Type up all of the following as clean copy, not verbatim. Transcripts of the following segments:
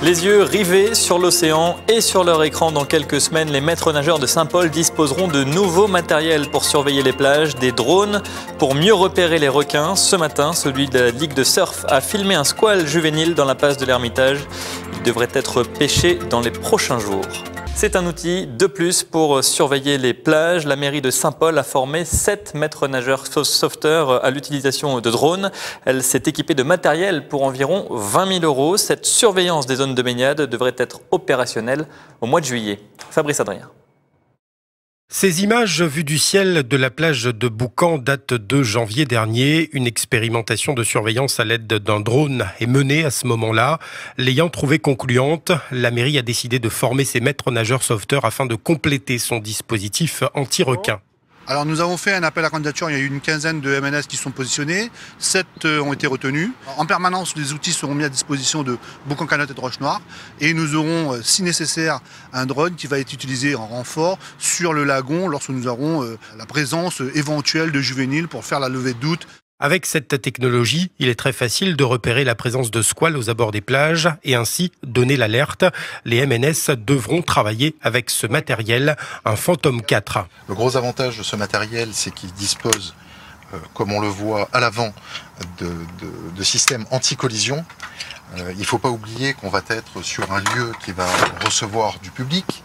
Les yeux rivés sur l'océan et sur leur écran. Dans quelques semaines, les maîtres nageurs de Saint-Paul disposeront de nouveaux matériels pour surveiller les plages, des drones pour mieux repérer les requins. Ce matin, celui de la Ligue de surf a filmé un squale juvénile dans la passe de l'Ermitage. Il devrait être pêché dans les prochains jours. C'est un outil de plus pour surveiller les plages. La mairie de Saint-Paul a formé 7 maîtres nageurs sauveteurs à l'utilisation de drones. Elle s'est équipée de matériel pour environ 20 000 €. Cette surveillance des zones de baignade devrait être opérationnelle au mois de juillet. Fabrice Adrien. Ces images vues du ciel de la plage de Boucan datent de janvier dernier. Une expérimentation de surveillance à l'aide d'un drone est menée à ce moment-là. L'ayant trouvée concluante, la mairie a décidé de former ses maîtres nageurs sauveteurs afin de compléter son dispositif anti-requin. Alors nous avons fait un appel à candidature, il y a eu une quinzaine de MNS qui sont positionnés, 7 ont été retenus. En permanence, les outils seront mis à disposition de Boucan-Canotte et de Roche-Noire et nous aurons, si nécessaire, un drone qui va être utilisé en renfort sur le lagon lorsque nous aurons la présence éventuelle de juvéniles pour faire la levée de doute. Avec cette technologie, il est très facile de repérer la présence de squales aux abords des plages et ainsi donner l'alerte. Les MNS devront travailler avec ce matériel, un Phantom 4. Le gros avantage de ce matériel, c'est qu'il dispose, comme on le voit à l'avant, de systèmes anti-collision. Il ne faut pas oublier qu'on va être sur un lieu qui va recevoir du public.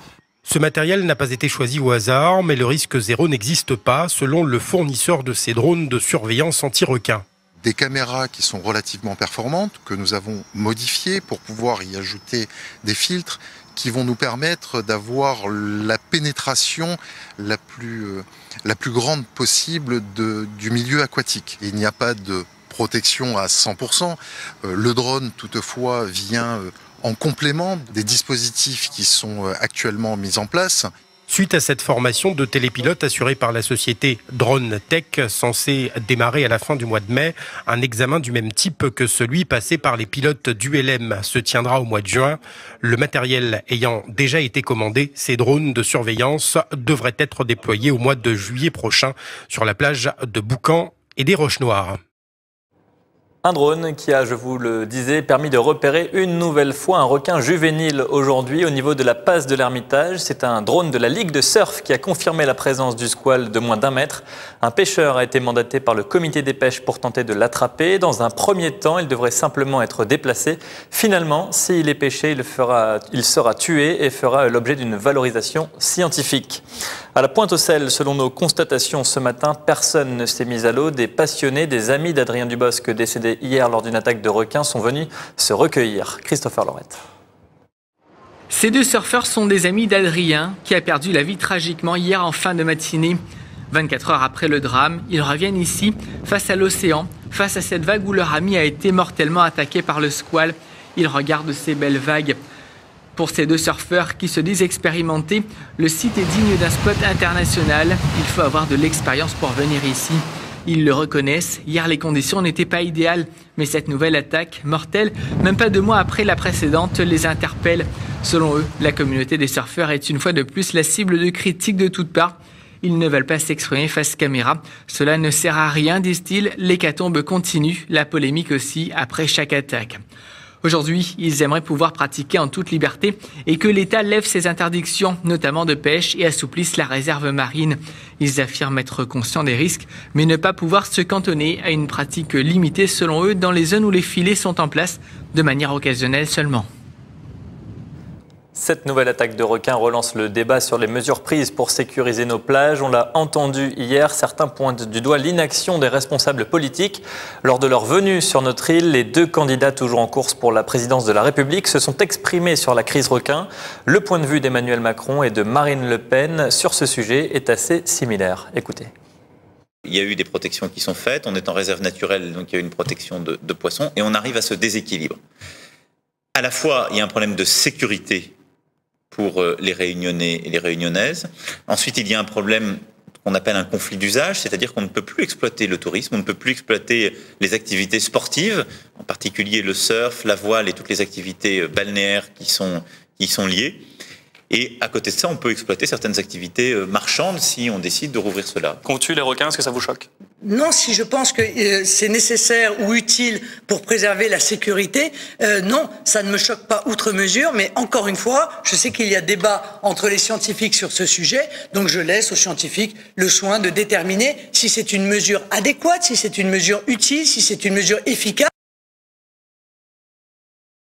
Ce matériel n'a pas été choisi au hasard, mais le risque zéro n'existe pas, selon le fournisseur de ces drones de surveillance anti-requins. Des caméras qui sont relativement performantes, que nous avons modifiées pour pouvoir y ajouter des filtres qui vont nous permettre d'avoir la pénétration la plus grande possible du milieu aquatique. Il n'y a pas de protection à 100%. Le drone, toutefois, vient en complément des dispositifs qui sont actuellement mis en place. Suite à cette formation de télépilotes assurée par la société Drone Tech, censée démarrer à la fin du mois de mai, un examen du même type que celui passé par les pilotes d'ULM se tiendra au mois de juin. Le matériel ayant déjà été commandé, ces drones de surveillance devraient être déployés au mois de juillet prochain sur la plage de Boucan et des Roches-Noires. Un drone qui a, je vous le disais, permis de repérer une nouvelle fois un requin juvénile aujourd'hui au niveau de la passe de l'Ermitage. C'est un drone de la Ligue de surf qui a confirmé la présence du squale de moins d'1 mètre. Un pêcheur a été mandaté par le comité des pêches pour tenter de l'attraper. Dans un premier temps, il devrait simplement être déplacé. Finalement, s'il est pêché, il sera tué et fera l'objet d'une valorisation scientifique. À la Pointe-aux-Celles, selon nos constatations ce matin, personne ne s'est mis à l'eau. Des passionnés, des amis d'Adrien Dubosc décédé hier lors d'une attaque de requin sont venus se recueillir. Christopher Lorette. Ces 2 surfeurs sont des amis d'Adrien qui a perdu la vie tragiquement hier en fin de matinée. 24 heures après le drame, ils reviennent ici face à l'océan, face à cette vague où leur ami a été mortellement attaqué par le squale. Ils regardent ces belles vagues. Pour ces 2 surfeurs qui se disent expérimentés, le site est digne d'un spot international. Il faut avoir de l'expérience pour venir ici. Ils le reconnaissent, hier les conditions n'étaient pas idéales, mais cette nouvelle attaque mortelle, même pas 2 mois après la précédente, les interpelle. Selon eux, la communauté des surfeurs est une fois de plus la cible de critiques de toutes parts. Ils ne veulent pas s'exprimer face caméra. Cela ne sert à rien, disent-ils. L'hécatombe continue, la polémique aussi après chaque attaque. Aujourd'hui, ils aimeraient pouvoir pratiquer en toute liberté et que l'État lève ses interdictions, notamment de pêche, et assouplisse la réserve marine. Ils affirment être conscients des risques, mais ne pas pouvoir se cantonner à une pratique limitée, selon eux, dans les zones où les filets sont en place, de manière occasionnelle seulement. Cette nouvelle attaque de requin relance le débat sur les mesures prises pour sécuriser nos plages. On l'a entendu hier, certains pointent du doigt l'inaction des responsables politiques. Lors de leur venue sur notre île, les 2 candidats toujours en course pour la présidence de la République se sont exprimés sur la crise requin. Le point de vue d'Emmanuel Macron et de Marine Le Pen sur ce sujet est assez similaire. Écoutez. Il y a eu des protections qui sont faites, on est en réserve naturelle, donc il y a eu une protection de poissons, et on arrive à ce déséquilibre. À la fois, il y a un problème de sécurité pour les Réunionnais et les Réunionnaises. Ensuite, il y a un problème qu'on appelle un conflit d'usage, c'est-à-dire qu'on ne peut plus exploiter le tourisme, on ne peut plus exploiter les activités sportives, en particulier le surf, la voile et toutes les activités balnéaires qui sont liées. Et à côté de ça, on peut exploiter certaines activités marchandes si on décide de rouvrir cela. Qu'on tue les requins, est-ce que ça vous choque? Non, si je pense que c'est nécessaire ou utile pour préserver la sécurité, non, ça ne me choque pas outre mesure, mais encore une fois, je sais qu'il y a débat entre les scientifiques sur ce sujet, donc je laisse aux scientifiques le soin de déterminer si c'est une mesure adéquate, si c'est une mesure utile, si c'est une mesure efficace.